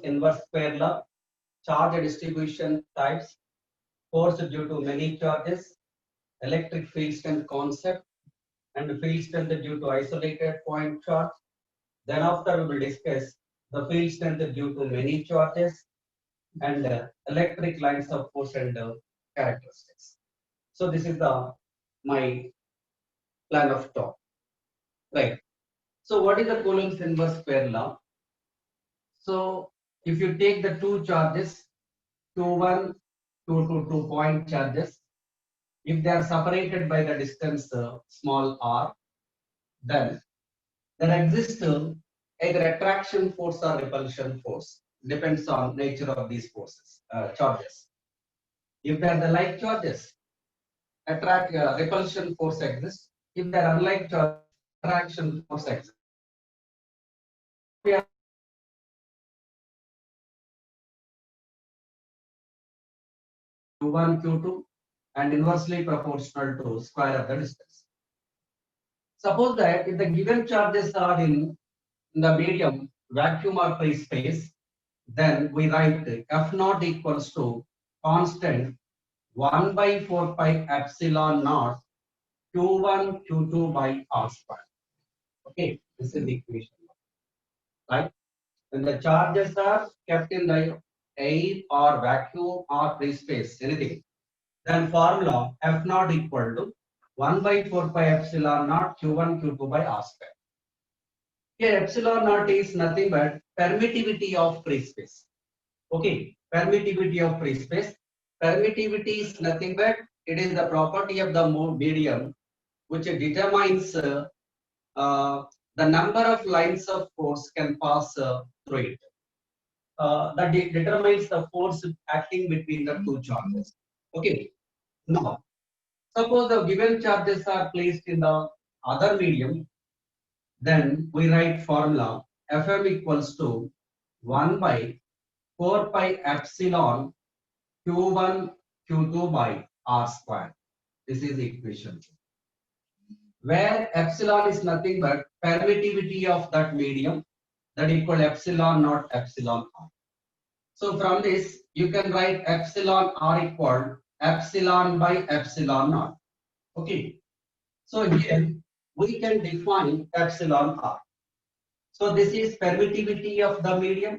inverse square law, charge distribution types, force due to many charges, electric field strength concept, and field strength due to isolated point charge. Then after we will discuss the field strength due to many charges and electric lines of force and characteristics. So this is the my plan of talk. Right. So what is the Coulomb's inverse square law? So if you take the two charges, 2, 2 point charges, if they are separated by the distance small r, then there exists either attraction force or repulsion force, depends on nature of these forces, charges. If they are the like charges, repulsion force exists. If they are unlike charges, attraction force exists. We have Q1, Q2 and inversely proportional to square of the distance. Suppose that if the given charges are in the medium vacuum or free space, then we write F naught equals to constant 1 by 4 pi epsilon naught Q1 Q2 by R square. Okay, this is the equation, right? When the charges are kept in the air or vacuum or free space, anything, then formula F naught equal to 1 by 4 pi epsilon naught Q1 Q2 by R square. Here epsilon naught is nothing but permittivity of free space. Okay, permittivity of free space. Permittivity is nothing but it is the property of the medium which determines the number of lines of force can pass through it. That determines the force acting between the two charges. Okay. Now, suppose the given charges are placed in the other medium, then we write formula Fm equals to 1 by 4 pi epsilon Q1 Q2 by R square. This is the equation, where epsilon is nothing but permittivity of that medium, that equal epsilon not epsilon r. So from this you can write epsilon r equal epsilon by epsilon naught. Okay. So here we can define epsilon r. So this is permittivity of the medium,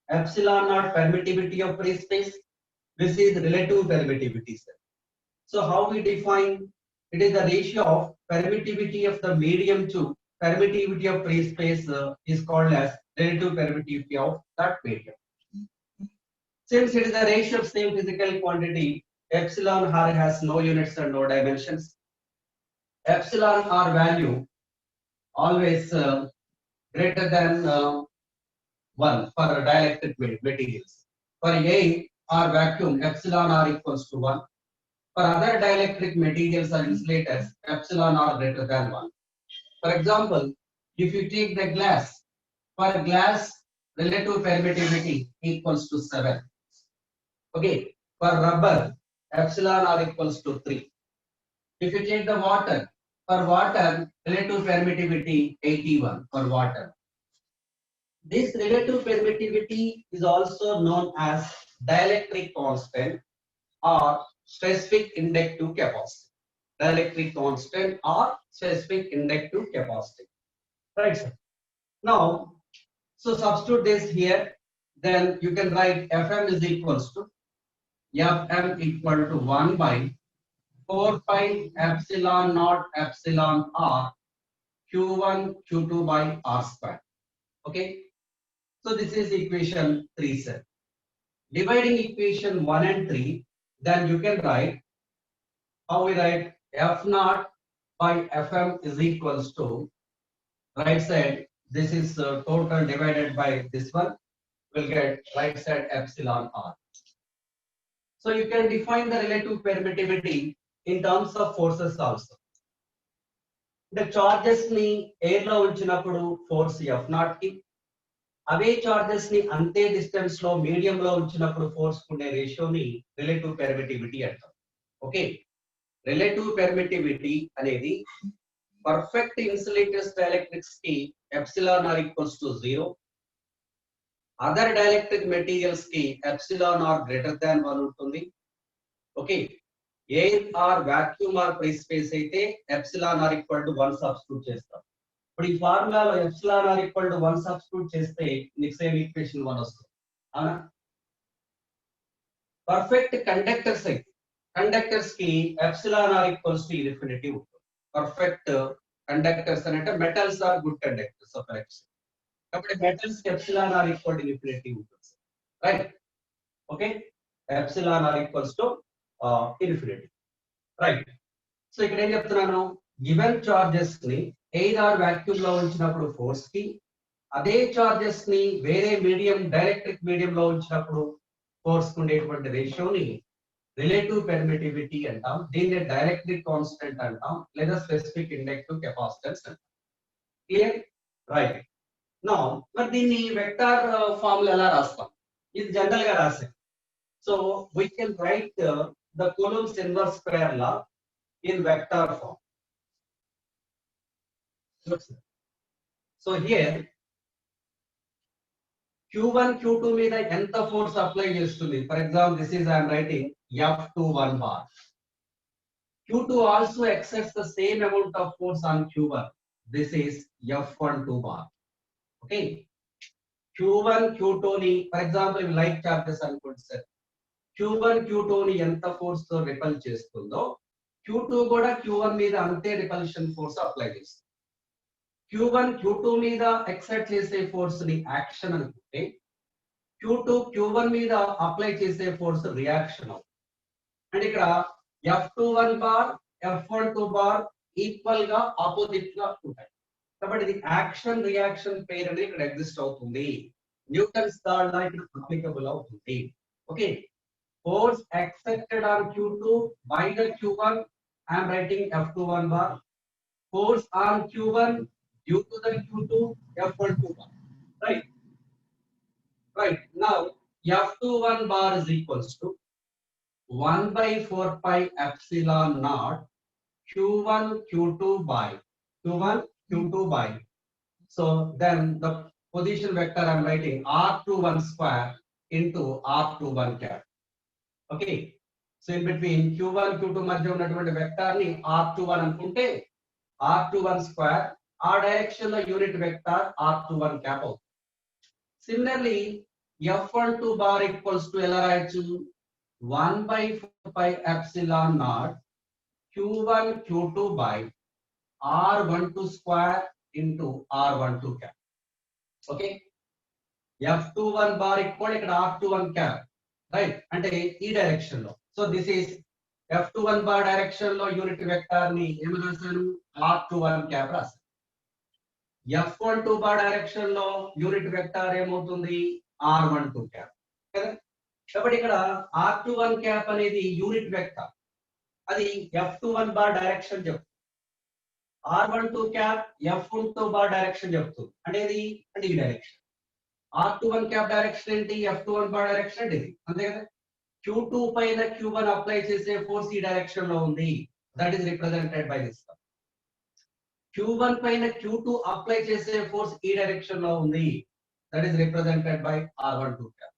epsilon naught permittivity of free space. This is relative permittivity. So how we define? It is the ratio of permittivity of the medium to permittivity of free space is called as relative permittivity of that medium. Since it is a ratio of same physical quantity, epsilon r has no units and no dimensions. Epsilon r value always greater than 1 for dielectric materials. For air or vacuum, epsilon r equals to 1. For other dielectric materials or insulators, epsilon r greater than 1. For example, if you take the glass, for glass, relative permittivity equals to 7. Okay, for rubber, epsilon r equals to 3. If you take the water, for water, relative permittivity 81 for water. This relative permittivity is also known as dielectric constant or specific inductive capacity. Dielectric constant or specific inductive capacity. Right, sir. Now, so substitute this here, then you can write Fm is equals to Fm equal to 1 by 4 pi epsilon naught epsilon r Q1 Q2 by R square. Okay. So this is equation 3, sir. Dividing equation 1 and 3, then you can write, how we write F naught by Fm is equals to, right side, this is total divided by this one, will get right side epsilon r. So you can define the relative permittivity in terms of forces also. The charges ni air lo unchinapudu force F naught ki, అవే charges ని అంతే distance లో medium లో ఉంచినప్పుడు force ఉండే రేషియోని relative permittivity అంటాం. Okay, relative permittivity అనేది పర్ఫెక్ట్ ఇన్సులేటర్స్ డైఎలెక్ట్రిక్స్ కి epsilon r equals to 0, other dielectric materials కి ఎప్సిలాన్ ఆర్ గ్రేటర్ దాన్ 1 ఉంటుంది. Okay, air or vacuum or free space అయితే epsilon r equal to 1 substitute చేస్తాం. ఇప్పుడు ఈ ఫార్ములాలో epsilon r equal to 1 substitute చేస్తే నీకు సేమ్ ఈక్వేషన్ 1 వస్తుంది. అవునా? పర్ఫెక్ట్ కండక్టర్స్ అయితే కండక్టర్స్ కి epsilon r equals to infinity ఉంటుంది. పర్ఫెక్ట్ కండక్టర్స్ అంటే metals are good conductors of electricity. కాబట్టి మెటల్స్ కి epsilon r equal to infinity ఉంటుంది. Right? Okay, epsilon r equals to infinity. Right. So ఇక్కడ ఏం చెప్తున్నాను, గివెన్ చార్జెస్ ని ఎయిర్ ఆర్ వాక్యూమ్ లో ఉంచినప్పుడు ఫోర్స్ కి, అదే చార్జెస్ ని వేరే మీడియం డైఎలక్ట్రిక్ మీడియం లో ఉంచినప్పుడు ఫోర్స్ కు ఉండేటువంటి రేషియోని రిలేటివ్ పెర్మిటివిటీ అంటాం. దీన్ని డైఎలక్ట్రిక్ కాన్స్టెంట్ అంటాం, లేదా స్పెసిఫిక్ ఇండక్టివ్ కెపాసిటెన్స్ అంటాం. క్లియర్? రైట్. నౌ మరి దీన్ని వెక్టార్ ఫామ్ లో ఎలా రాస్తాం? ఇది జనరల్ గా రాసాం. So we can write the Coulomb's inverse square law in vector form. So here Q1 Q2 మీద ఎంత ఫోర్స్ అప్లై చేస్తుంది? For example this is I am writing F21 bar. Q2 also exerts the same amount of force on Q1. This is F12 bar. Okay, Q1 Q2 ని for example like charges అనుకోండి sir. Q1 Q2 ని ఎంత force తో ripple చేస్తుందో Q2 కూడా Q1 మీద అంతే repulsion force apply చేస్తుంది. Q1 Q2 మీద ఎక్సర్ట్ చేసే ఫోర్స్ ని యాక్షన్ అనుకుంటే Q2 Q1 మీద అప్లై చేసే ఫోర్స్ రియాక్షన్ అవుతుంది. అండ్ ఇక్కడ F21 bar F12 bar equal గా ఆపోజిట్ గా ఉంటాయి. కాబట్టి ఇది యాక్షన్ రియాక్షన్ పేర్ అనేది ఇక్కడ ఎగ్జిస్ట్ అవుతుంది. న్యూటన్స్ థర్డ్ లా ఇక్కడ అప్లికబుల్ అవుతుంది. Okay, force exerted on Q2 by the Q1, I am writing F21 bar. Force on Q1 due to the Q2, F12 bar. Right? Right. Now F21 bar is equals to 1 by 4 pi epsilon naught Q1 Q2 by Q1 Q2 by. So then the position vector I am writing R21 square into R21 cap. Okay, so in between Q1 Q2 మధ్య ఉన్నటువంటి vector ని R21 అనుకుంటే R21 square ఆ direction లో unit vector R21 cap అవుతుంది. Similarly F12 bar equals to ఎలా రాయొచ్చు? 1 by 4 pi epsilon naught Q1 Q2 by R12 square into R12 cap. Okay, F21 bar equal ఇక్కడ R21 క్యాప్. రైట్, అంటే ఈ direction లో. So this is F21 bar direction లో unit vector ని ఏమని రాశాను? R21 క్యాప్ రాశాను. F12 బార్ డైరెక్షన్ లో యూనిట్ వెక్టార్ ఏమవుతుంది? R12 క్యాప్ కదా. కాబట్టి ఇక్కడ R21 క్యాప్ అనేది యూనిట్ వెక్టార్, అది F21 బార్ డైరెక్షన్ చెప్తుంది. R12 cap F12 bar direction చెప్తుంది. అంటే ఇది అంటే ఈ డైరెక్షన్. R21 క్యాప్ డైరెక్షన్ ఏంటి? F21 బార్ డైరెక్షన్ అంటే ఇది, అంతే కదా. Q2 పైన Q1 అప్లై చేసే ఫోర్స్ ఈ డైరెక్షన్ లో ఉంది. That is represented by this. Q1 పైన Q2 అప్లై చేసే ఫోర్స్ ఈ డైరెక్షన్ లో ఉంది. That is represented by R12 cap.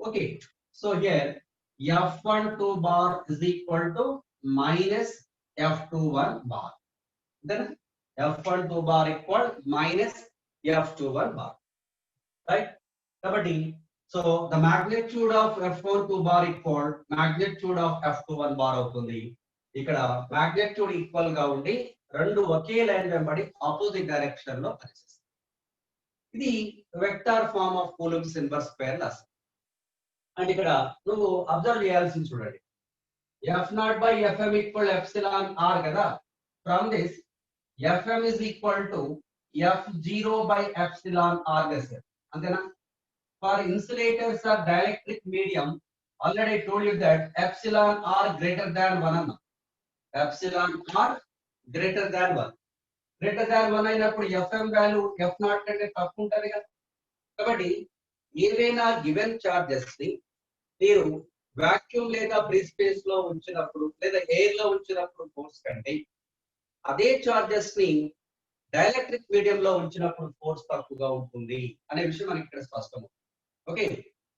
Okay, so here F12 bar is equal to minus F21 bar. Then F12 bar equal minus F21 bar. Right, కాబట్టి so the magnitude of F12 bar equal magnitude of F21 bar అవుతుంది. ఇక్కడ magnitude equal గా ఉండి రెండు ఒకే line వెంబడి opposite direction లో పనిచేస్తాయి. ఇది vector form of Coulomb's inverse square law. And ఇక్కడ నువ్వు అబ్జర్వ్ చేయాల్సింది చూడండి, F0 by Fm equal epsilon r కదా. From this Fm is equal to F0 by epsilon r gas. అంతేనా? For insulators or dielectric medium, already I told you that epsilon r greater than 1 అన్న. Epsilon r greater than 1. Greater than 1 అయినప్పుడు Fm value F0 కంటే తక్కువ ఉంటుంది కదా. కాబట్టి ఏవైనా given charges ని మీరు వాక్యూమ్ లేదా ఫ్రీ స్పేస్ లో ఉంచినప్పుడు లేదా ఎయిర్ లో ఉంచినప్పుడు ఫోర్స్ కంటే అదే చార్జెస్ ని డైఎలక్ట్రిక్ మీడియం లో ఉంచినప్పుడు ఫోర్స్ తక్కువగా ఉంటుంది అనే విషయం మనకి ఇక్కడ స్పష్టం. Okay,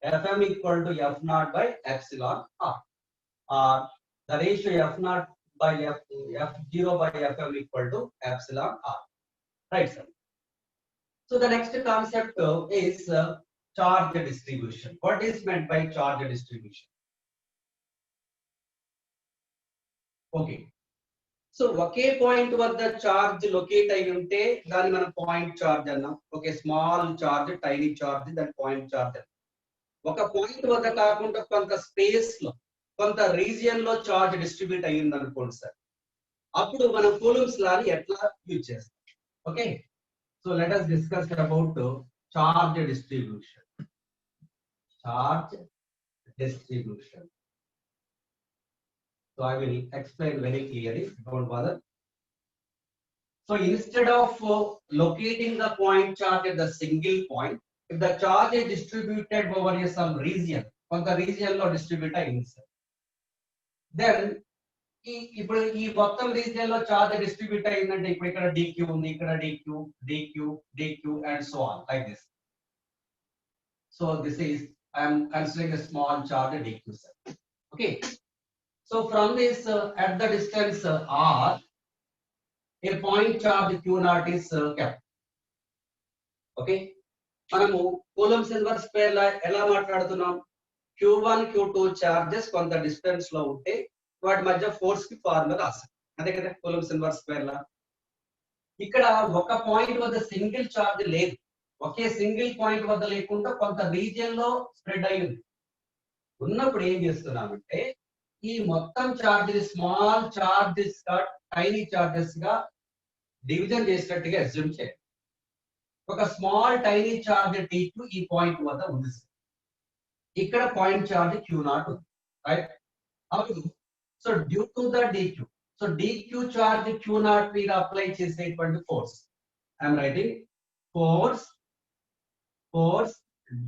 Fm equal to F naught by epsilon r, or the ratio F naught by F0 by Fm equal to epsilon r. Right, sir. So the next concept is charge distribution. What is meant by charge distribution? Okay. So okay point వద్ద charge locate అయి ఉంటే దాన్ని మనం point charge అన్నాం. Okay, small charge, tiny charge, దాని point charge అన్నాం. ఒక point వద్ద కాకుండా కొంత స్పేస్ లో, కొంత రీజియన్ లో చార్జ్ డిస్ట్రిబ్యూట్ అయ్యింది అనుకోండి సార్, అప్పుడు మనం కూలుంబ్స్ లాని ఎట్లా యూజ్ చేస్తాం? Okay, so let us discuss about charge distribution. Charge distribution. So I will explain very clearly, don't bother. So instead of locating the point charge at the single point, if the charge is distributed over some region, on the region lo distribute ayindi sir, then ఇప్పుడు ఈ మొత్తం region లో charge distribute అయిందంటే ఇప్పుడు ఇక్కడ dq ఉంది, ఇక్కడ dq and so on like this. So this is, I am considering a small charge dq sir. Okay, so from this at the distance r, a point charge q naught is kept. Okay, మనము coulombs inverse పేర్ లా ఎలా మాట్లాడుతున్నాం? q1 q2 charges కొంత distance లో ఉంటే వాటి మధ్య force కి formula రాసాం, అదే కదా కూలంబ్స్ ఇన్వర్స్ పేర్ లా. ఇక్కడ ఒక పాయింట్ వద్ద సింగిల్ చార్జ్ లేదు, ఒకే సింగిల్ పాయింట్ వద్ద లేకుండా కొంత రీజియన్ లో స్ప్రెడ్ అయ్యింది. ఉన్నప్పుడు ఏం చేస్తున్నామంటే ఈ మొత్తం చార్జ్ స్మాల్ చార్జెస్ గా, టైనీ చార్జెస్ గా డివిజన్ చేసినట్టుగా అస్యూమ్ చేయాలి. ఒక స్మాల్ టైనీ చార్జ్ dq ఈ పాయింట్ వద్ద ఉంది, ఇక్కడ పాయింట్ చార్జ్ q0 ఉంది, రైట్? అప్పుడు so due to the dq, so dq charge q0 మీద అప్లై చేసేటువంటి force, I'm writing force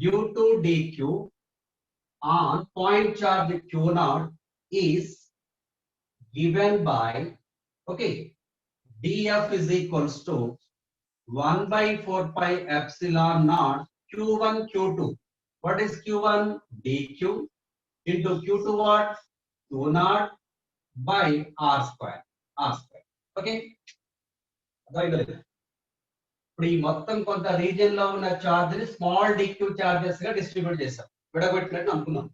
due to dq on point charge q0 is given by, okay, dF is equals to 1 by 4 pi epsilon naught q1 q2. What is q1? dq into q2 what? q0 by r square. Okay, ఇప్పుడు ఈ మొత్తం కొంత region లో ఉన్న charge ని small dq charges గా distribute చేస్తాం, విడగొట్టినట్టు అనుకున్నాం.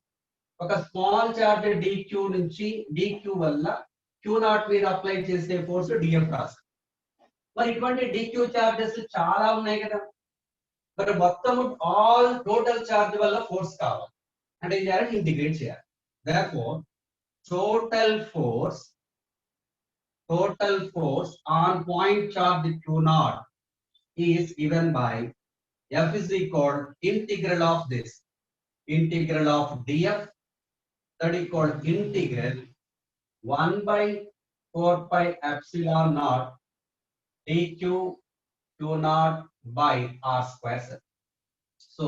ఒక స్మాల్ చార్జ్ dq నుంచి dq వల్ల q0 మీద అప్లై చేసే ఫోర్స్ dF రాస్తాం. మరి ఇటువంటి dq చార్జెస్ చాలా ఉన్నాయి కదా, మరి మొత్తం ఆల్ టోటల్ చార్జ్ వల్ల ఫోర్స్ కావాలి అంటే ఏం చేయాలి? ఇంటిగ్రేట్ చేయాలి. therefore total force on point charge q0 is given by F is equal integral of this, integral of dF, that is called integral 1 by 4 pi epsilon naught dq q0 by r square. So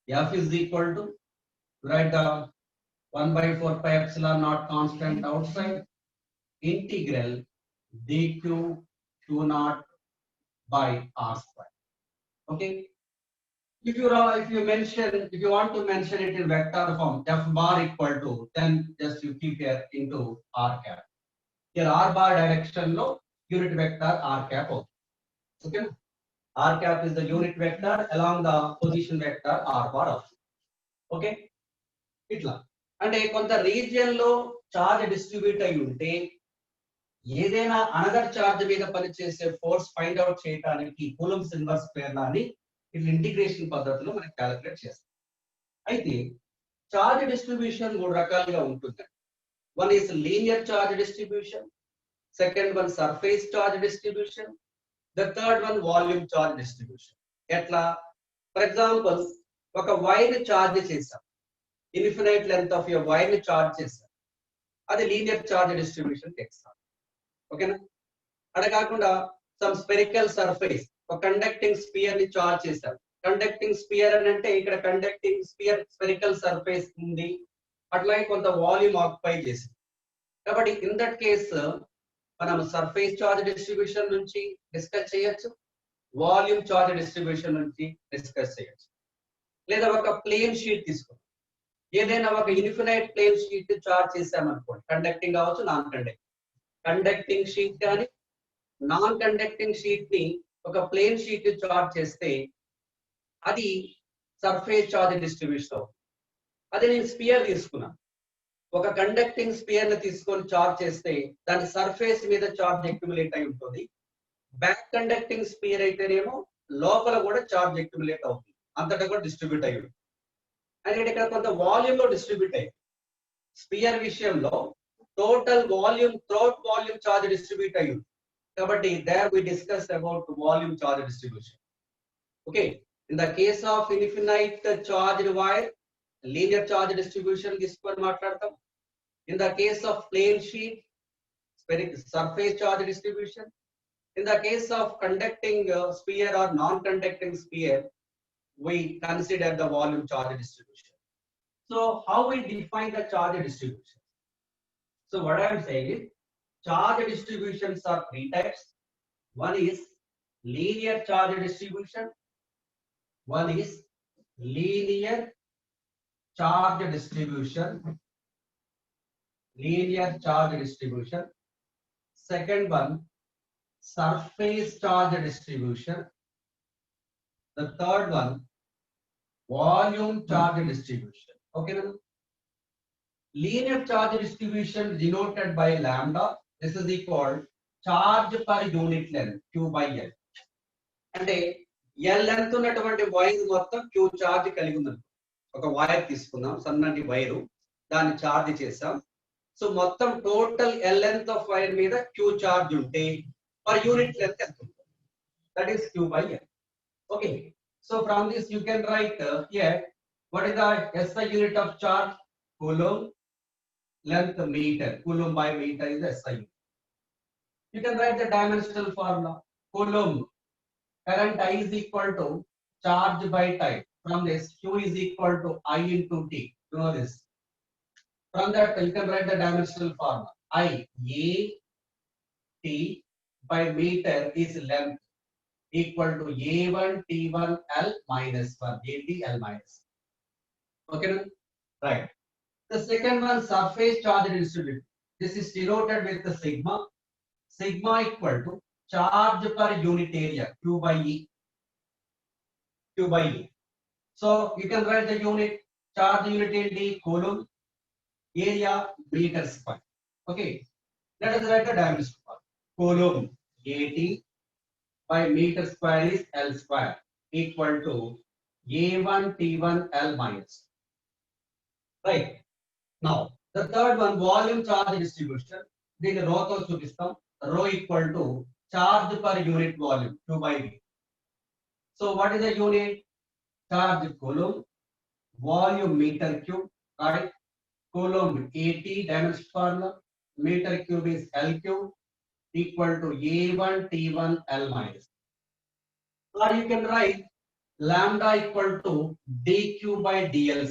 F is equal to, write the 1 by 4 pi epsilon naught constant outside, integral dq q0 by r square. Okay, if you want to mention it in vector form, f bar equal to, then just you keep here into r cap. Here r bar direction lo unit vector r cap. Okay, r cap is the unit vector along the position vector r bar. Okay, itla అంటే కొంత region లో charge distribute అయి ఉంటే ఏదైనా another charge మీద పనిచేసే force find out చేయడానికి coulombs inverse పేర్ లాని ఇట్లా ఇంటిగ్రేషన్ పద్ధతిలో మనం క్యాలిక్యులేట్ చేస్తాం. అయితే చార్జ్ డిస్ట్రిబ్యూషన్ మూడు రకాలుగా ఉంటుంది. One is linear charge distribution, second one surface charge distribution, the third one volume charge distribution. ఎట్లా? ఫర్ ఎగ్జాంపుల్ ఒక వైర్ చార్జ్ చేసాం, infinite length of your wire ని చార్జ్ చేసాం, అది లీనియర్ చార్జ్ డిస్ట్రిబ్యూషన్ చేస్తాం. ఓకేనా? అలా కాకుండా సమ్ స్పెరికల్ సర్ఫేస్, ఒక కండక్టింగ్ స్పియర్ ని చార్జ్ చేశారు. కండక్టింగ్ స్పియర్ అని అంటే ఇక్కడ కండక్టింగ్ స్పియర్ స్పెరికల్ సర్ఫేస్ ఉంది, అట్లాగే కొంత వాల్యూమ్ ఆక్యుపై చేసింది. కాబట్టి ఇన్ దట్ కేస్ మనం సర్ఫేస్ చార్జ్ డిస్ట్రిబ్యూషన్ నుంచి డిస్కస్ చేయొచ్చు, వాల్యూమ్ చార్జ్ డిస్ట్రిబ్యూషన్ నుంచి డిస్కస్ చేయొచ్చు. లేదా ఒక ప్లేన్ షీట్ తీసుకోండి. ఏదైనా ఒక ఇన్ఫినైట్ ప్లేన్ షీట్ చార్జ్ చేసామనుకోండి, కండక్టింగ్ కావచ్చు, నాన్ కండక్టింగ్. కండక్టింగ్ షీట్ కానీ నాన్ కండక్టింగ్ షీట్ ని ఒక ప్లేన్ షీట్ చార్జ్ చేస్తే అది సర్ఫేస్ చార్జ్ డిస్ట్రిబ్యూషన్ అవుతుంది. అదే నేను స్పియర్ తీసుకున్నాను, ఒక కండక్టింగ్ స్పియర్ ని తీసుకొని చార్జ్ చేస్తే దాని సర్ఫేస్ మీద చార్జ్ అక్యుములేట్ అయి ఉంటుంది. బ్యాక్ కండక్టింగ్ స్పియర్ అయితేనేమో లోపల కూడా చార్జ్ అక్యుములేట్ అవుతుంది, అంతటా కూడా డిస్ట్రిబ్యూట్ అయ్యి ఉంటుంది. అంటే ఇక్కడ కొంత వాల్యూమ్ లో డిస్ట్రిబ్యూట్ అయ్యింది. స్పియర్ విషయంలో total volume throat volume charge distribute అయ్యి ఉంది. కాబట్టి there we discussed about volume charge distribution. Okay, in the case of infinite charged wire, linear charge distribution తీసుకొని మాట్లాడతాం. In the case of plane sheet, spherical surface charge distribution. In the case of conducting sphere or non-conducting sphere, we consider the volume charge distribution. So how we define the charge distribution? So what I am saying is, charge distributions are three types. One is linear charge distribution. One is linear charge distribution. Linear charge distribution. Second one, surface charge distribution. The third one, volume charge distribution. Okay, now? Linear charge distribution denoted by lambda. This is equal charge per unit length, Q by L. అంటే L length ఉన్నటువంటి wire మొత్తం Q charge కలిగి ఉంది. ఒక wire తీసుకుందాం, సన్నటి wire, దాన్ని charge చేసాం. సో మొత్తం total L length of wire మీద Q చార్జ్ ఉంటే పర్ యూనిట్ లెంత్ ఎంత ఉంటుంది? That is Q by L. Okay, so from this you can write here what is the SI unit of charge? Coulomb. Length meter, coulomb by meter is the SI unit. You can write the dimensional formula. Coulomb, current I is equal to charge by time. From this, Q is equal to I into T. You know this. From that, you can write the dimensional formula. I, A, T by meter is length equal to A1 T1 L minus 1, AT L minus. Okay, right. The second one, surface charge distribution. This is denoted with the sigma. Sigma equal to charge per unit area, Q by E. Q by E. So you can write the unit charge unit in D, coulomb, area meter square. Okay, let us write the dimension for coulomb. AT by meter square is L square equal to A1 T1 L minus. Right. Now, the third one, volume charge distribution. Then rho to చూపిస్తాం. Rho equal to charge per unit volume, Q by V. So what is the unit? Charge coulomb, volume meter cube, right? Coulomb AT dimension formula, meter cube is L cube equal to A1 T1 L minus. Or you can write lambda equal to dQ by dL.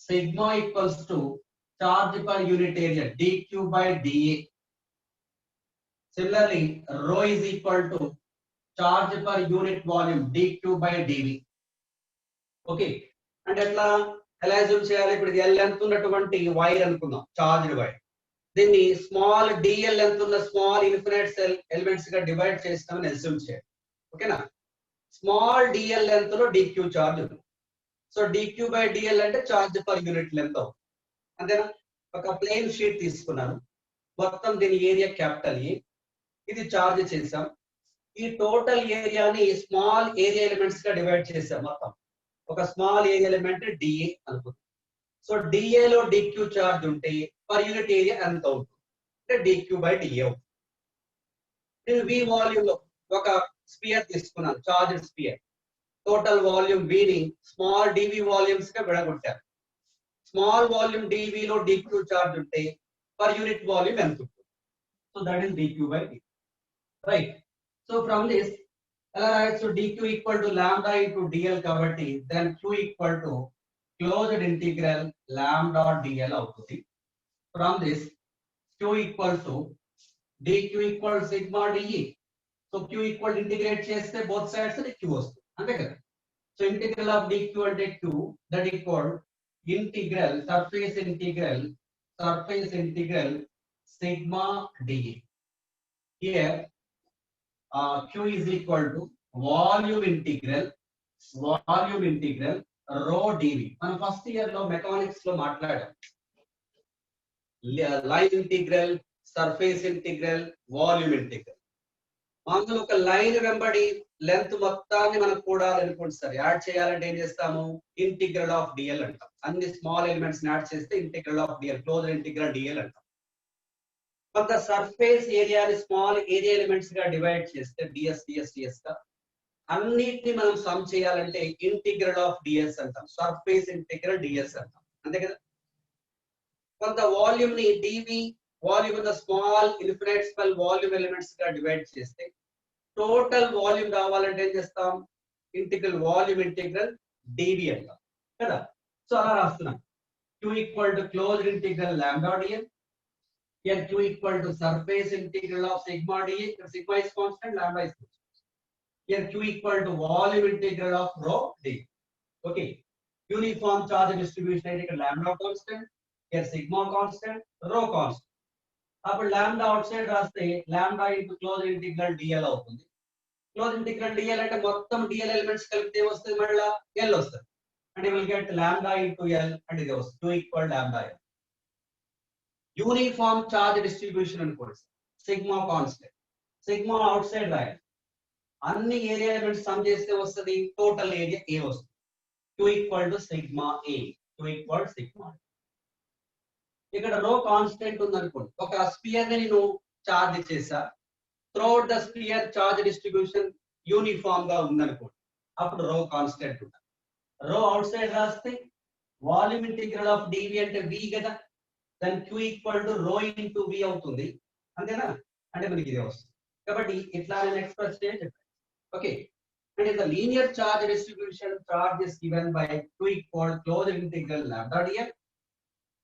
Sigma equals to charge per unit area, dQ by dA. Similarly, rho is equal to charge per unit volume, dQ by dV. Okay, and ఎలా assume చేయాలి? ఇప్పుడు L length ఉన్నటువంటి wire అనుకుందాం, charged wire. దీన్ని small DL length ఉన్న small infinite cell elements గా divide చేస్తామని assume చేయాలి. ఓకేనా? స్మాల్ DL లెంత్ లో dQ చార్జ్ ఉంది. సో dQ by dL అంటే చార్జ్ పర్ యూనిట్ లెంత్ అవుతుంది. అంతేనా? ఒక ప్లేన్ షీట్ తీసుకున్నాను, మొత్తం దీని ఏరియా క్యాపిటల్ ఏ, ఇది చార్జ్ చేసాం. ఈ టోటల్ ఏరియాని స్మాల్ ఏరియా ఎలిమెంట్స్ గా డివైడ్ చేసాం. మొత్తం ఒక స్మాల్ ఏరియా ఎలిమెంట్ DA అనుకుందాం. సో DA లో dQ చార్జ్ ఉంటే పర్ యూనిట్ ఏరియా ఎంత అవుతుంది అంటే dQ by DA అవుతుంది. నేను V వాల్యూమ్ లో ఒక స్పియర్ తీసుకున్నాను, charged sphere. Total volume V ని స్మాల్ dV వాల్యూమ్స్ గా విడగొట్టారు. స్మాల్ వాల్యూమ్ dV లో dQ చార్జ్ ఉంటే పర్ యూనిట్ వాల్యూమ్ ఎంత ఉంటుంది? So that is dQ by dV. Right. So from this ఎలా రాయొచ్చు? dQ equal to lambda into dL కాబట్టి then Q equal to closed integral lambda dL అవుతుంది. From this Q equal to dQ equal sigma dE. So Q equal integrate చేస్తే both sides Q వస్తుంది, అంతే కదా? So integral of dq and q that equal integral surface integral sigma dA. Here q is equal to volume integral rho dV. మనం first year లో mechanics లో మాట్లాడాం. Line integral, surface integral, volume integral. అందులో ఒక line వెంబడి length మొత్తాన్ని మనం కూడాలనుకోండి sir, add చేయాలంటే ఏం చేస్తాము? ఇంటిగ్రల్ ఆఫ్ డిఎల్ అంటాం. అన్ని స్మాల్ ఎలిమెంట్స్ యాడ్ చేస్తే integral of dl, close integral dl అంటాం. కొంత సర్ఫేస్ ఏరియాని స్మాల్ ఏరియా ఎలిమెంట్స్ గా డివైడ్ చేస్తే డిఎస్ గా అన్నిటిని మనం సమ్ చేయాలంటే ఇంటిగ్రల్ ఆఫ్ డిఎస్ అంటాం. సర్ఫేస్ ఇంటిగ్రల్ డిఎస్ అంటాం, అంతే కదా. కొంత వాల్యూమ్ ని dv volume the small infinite small volume elements గా డివైడ్ చేస్తే టోటల్ వాల్యూమ్ కావాలంటే ఏం చేస్తాం? ఇంటిగ్రల్ వాల్యూమ్ ఇంటిగ్రల్ డివి అంటాం కదా. సో అలా రాస్తున్నాం. q equal to closed integral lambda dl. here q equal to surface integral of sigma da. Sigma is constant, lambda is constant. here q equal to volume integral of rho d. Okay, uniform charge distribution అయితే ఇక్కడ lambda constant, here sigma constant, rho constant. అప్పుడు lambda outside రాస్తే lambda into close integral dl అవుతుంది. Close integral dl అంటే మొత్తం DL elements కలిపితే వస్తుంది, మళ్ళీ ఎల్ వస్తుంది. అంటే will get lambda into l అంటే ఇది వస్తుంది 2 equal lambda l. Uniform charge distribution అనుకోండి, sigma constant, sigma outside రాయాలి. అన్ని ఏరియా ఎలిమెంట్స్ సమ్ చేస్తే వస్తుంది టోటల్ ఏరియా ఏ వస్తుంది. 2 equal to sigma A, 2 equal sigma. ఇక్కడ రో కాన్స్టెంట్ ఉంది అనుకోండి. ఒక స్పియర్ ని నేను చార్జ్ చేసా, throughout the spear charge distribution uniform గా ఉందనుకోండి, అప్పుడు రో కాన్స్టెంట్ ఉంటుంది. రో అవుట్ సైడ్ రాస్తే వాల్యూమ్ ఇంటిగ్రల్ ఆఫ్ డివి అంటే వి కదా, దాని q equal to rho into V అవుతుంది, అంతేనా. అంటే మనకి ఇదే వస్తుంది. కాబట్టి ఇట్లా నేను ఎక్స్ప్రెస్ చేయాలి. Okay, and in the linear charge distribution, charge is given by q equal closed integral lambda dl.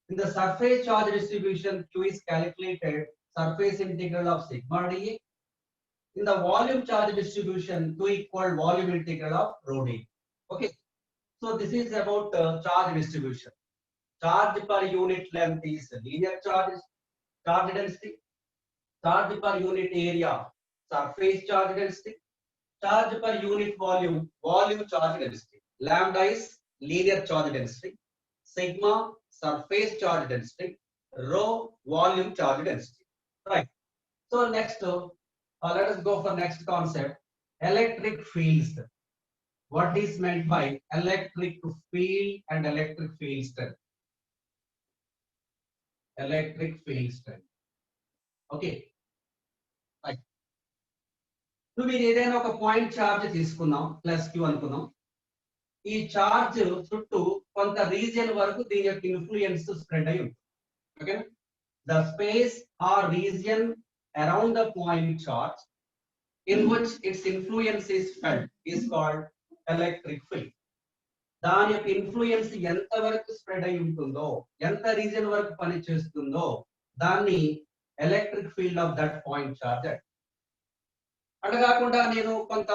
In the surface charge distribution, q is calculated surface integral of sigma dA. In the volume charge distribution, q equal volume integral of rho d. Okay, so this is about charge distribution. Charge per unit length is linear charge density. Charge per unit area, surface charge density. Charge per unit volume charge density. Lambda is linear charge density. Sigma surface charge density. Rho volume charge density. Right. So next, let us go for next concept, electric fields. What is meant by electric field and electric field strength? Electric field strength. Okay. Right. ఇప్పుడు మీరు ఏదైనా ఒక point charge తీసుకున్నాం, plus Q అనుకున్నాం. ఈ charge చుట్టూ కొంత region వరకు దీని యొక్క ఇన్ఫ్లుయెన్స్ స్ప్రెడ్ అయి ఉంటుంది. Okay, the space or region around the point charge in which its influence is felt is called electric field. దాని యొక్క ఇన్ఫ్లుయెన్స్ ఎంత వరకు స్ప్రెడ్ అయి ఉంటుందో, ఎంత రీజియన్ వరకు పని చేస్తుందో, దాన్ని electric field of that point charge. అట్లా కాకుండా నేను కొంత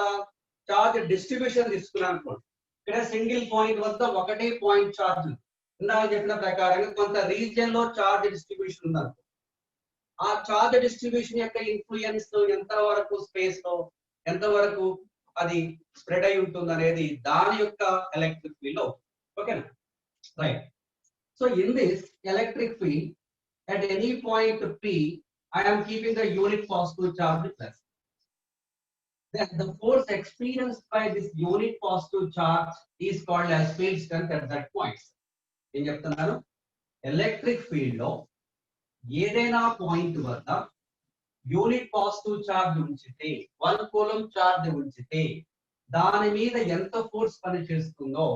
చార్జ్ డిస్ట్రిబ్యూషన్ తీసుకున్నాను అనుకోండి. ఇక్కడ సింగిల్ పాయింట్ వద్ద ఒకటే పాయింట్ చార్జ్, ఇందాక చెప్పిన ప్రకారంగా కొంత రీజియన్ లో చార్జ్ డిస్ట్రిబ్యూషన్ ఉందనుకో, ఆ చార్జ్ డిస్ట్రిబ్యూషన్ యొక్క ఇన్ఫ్లుయెన్స్ ఎంత వరకు స్పేస్ లో ఎంత వరకు అది స్ప్రెడ్ అయి ఉంటుంది అనేది దాని యొక్క ఎలక్ట్రిక్ ఫీల్డ్ అవుతుంది. ఓకేనా, right. So in this electric field at any point P, I am keeping the unit positive charge plus. Then the force experienced by this unit positive charge is called as field strength at that point. ఏం చెప్తున్నాను? Electric field లో ఏదైనా point వద్ద unit positive charge ఉంచితే, 1 కూలం charge ఉంచితే దాని మీద ఎంత ఫోర్స్ పని చేస్తుందో,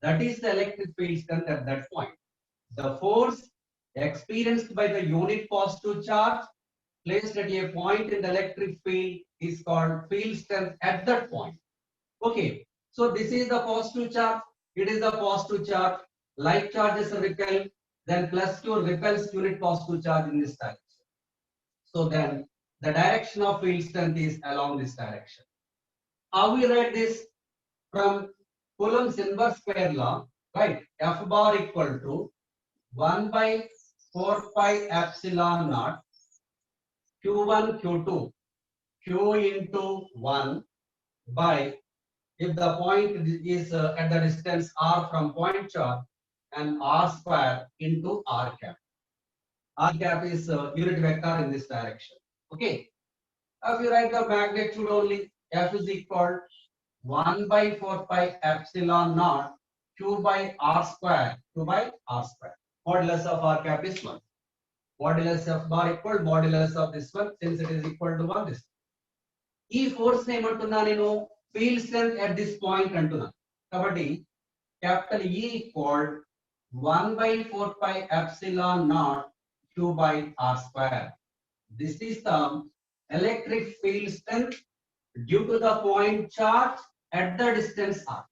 that is the electric field strength at that point. The force experienced by the unit positive charge placed at a point in the electric field is called field strength at that point. Okay, so this is the positive charge, it is the positive charge, like charges repel, then plus q repels unit positive charge in this direction. So then the direction of field strength is along this direction. How we write this? From Coulomb's inverse square law, right? F bar equal to 1 by 4 pi epsilon naught Q1 Q2 Q into 1 by, if the point is at the distance r from point charge, and r square into r cap. R cap is unit vector in this direction. Okay. If you write the magnitude only, F is equal 1 by 4 pi epsilon naught Q by r square, Q by r square. Modulus of r cap is 1. Modulus F bar equal modulus of this one, since it is equal to 1. This. ఈ force ఏమంటున్నా నేను field strength at this point అంటున్నా కాబట్టి capital E equal 1 by 4 pi epsilon naught Q by r square. This is the electric field strength due to the point charge at the distance r.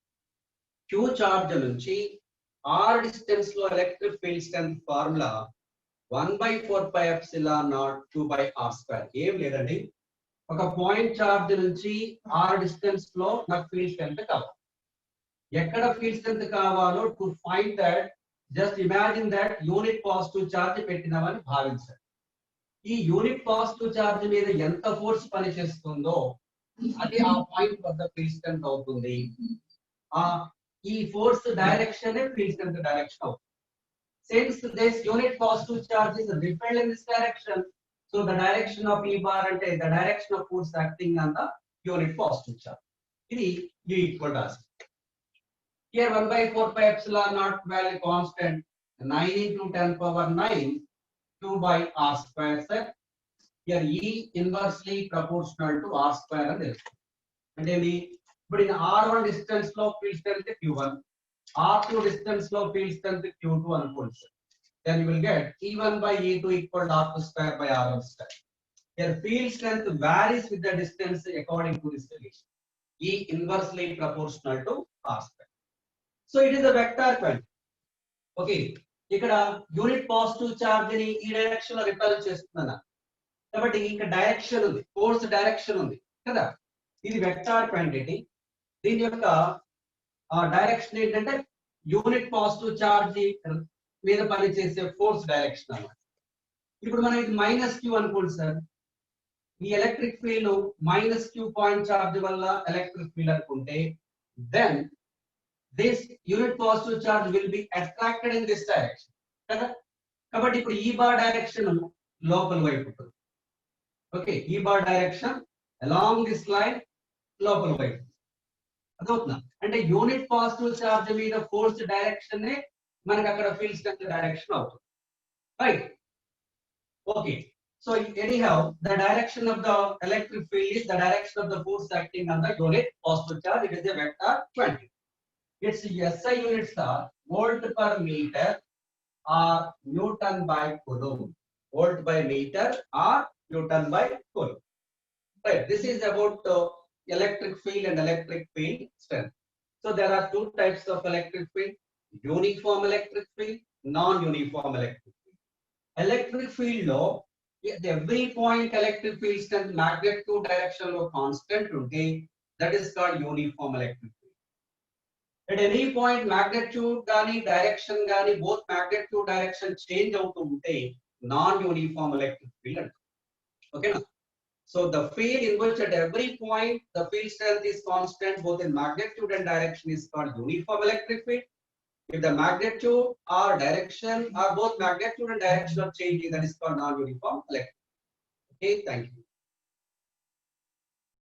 Q charge నుంచి r distance లో electric field strength formula 1 by 4 pi epsilon naught Q by r square. ఏం లేదండి, ఒక point charge నుంచి r distance లో నాకు field strength కావాలి. ఎక్కడ ఫీల్డ్ స్ట్రెంత్ కావాలో to find that, just imagine that unit positive charge పెట్టినామని భావించండి. ఈ యూనిట్ పాజిటివ్ చార్జ్ మీద ఎంత ఫోర్స్ పనిచేస్తుందో అది ఆ పాయింట్ వద్ద ఫీల్డ్ స్ట్రెంత్ అవుతుంది. ఈ force direction field strength direction అవుతుంది. Since this unit positive charge is repelled in this direction, so the direction of E bar and the direction of force acting on the unit positive charge. This U equal to us. Here 1 by 4 pi epsilon naught value constant 9 into 10 power 9 2 by r square set. Here E inversely proportional to r square and this. And then but in r1 distance low field strength Q1, r2 distance low field strength Q2 unfolds. Then you will get E1 by E2 equal to R2 square by R1 square. Here field strength varies with the distance according to this relation. E inversely proportional to R square. So it is a vector quantity. Okay. ఇక్కడ unit positive charge ని ఈ direction లో repel చేస్తున్నా కాబట్టి ఇక్కడ direction ఉంది, force direction ఉంది కదా. ఇది వెక్టార్ క్వాంటిటీ. దీని యొక్క డైరెక్షన్ ఏంటంటే యూనిట్ పాజిటివ్ చార్జ్ మీద పనిచేసే ఫోర్స్ డైరెక్షన్ అన్నమాట. ఇప్పుడు మనం ఇది మైనస్ క్యూ అనుకోండి సార్, ఈ electric field minus Q point charge వల్ల ఎలక్ట్రిక్ ఫీల్డ్ అనుకుంటే, then this unit positive charge will be attracted in this direction కదా. కాబట్టి ఇప్పుడు ఈ బార్ డైరెక్షన్ లోపల వైపు ఉంటుంది. ఓకే, ఈ bar direction along this line లోపల వైపు అదవుతుందా అంటే యూనిట్ పాజిటివ్ చార్జ్ మీద ఫోర్స్ డైరెక్షన్ మనకు అక్కడ ఫీల్డ్ స్ట్రెంత్ డైరెక్షన్ అవుతుంది, right? Okay, so anyhow the direction of the electric field is the direction of the force acting on the unit positive charge. It is a vector quantity. Its SI units are volt per meter or Newton by Coulomb. Volt by meter or Newton by Coulomb. Right. This is about electric field and electric field strength. So there are two types of electric field: uniform electric field, non-uniform electric field. Electric field law, every point electric field strength magnitude direction law constant today, that is called uniform electric field. At any point magnitude gani direction gani both magnitude direction change out unte non-uniform electric field. Okay na? So the field in which at every point the field strength is constant both in magnitude and direction is called uniform electric field. If the magnitude or direction or both magnitude and direction are changing, that is called non-uniform electric field. Okay, thank you.